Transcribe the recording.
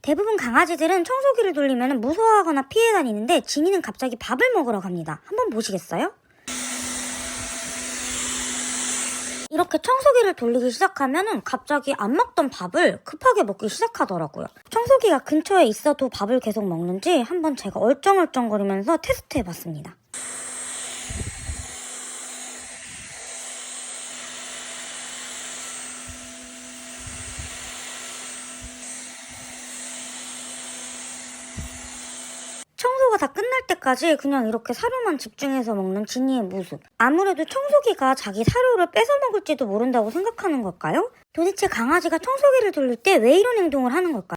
대부분 강아지들은 청소기를 돌리면 무서워하거나 피해 다니는데 지니는 갑자기 밥을 먹으러 갑니다. 한번 보시겠어요? 이렇게 청소기를 돌리기 시작하면 갑자기 안 먹던 밥을 급하게 먹기 시작하더라고요. 청소기가 근처에 있어도 밥을 계속 먹는지 한번 제가 얼쩡얼쩡거리면서 테스트해봤습니다. 청소가 다 끝날 때까지 그냥 이렇게 사료만 집중해서 먹는 지니의 모습. 아무래도 청소기가 자기 사료를 뺏어 먹을지도 모른다고 생각하는 걸까요? 도대체 강아지가 청소기를 돌릴 때 왜 이런 행동을 하는 걸까요?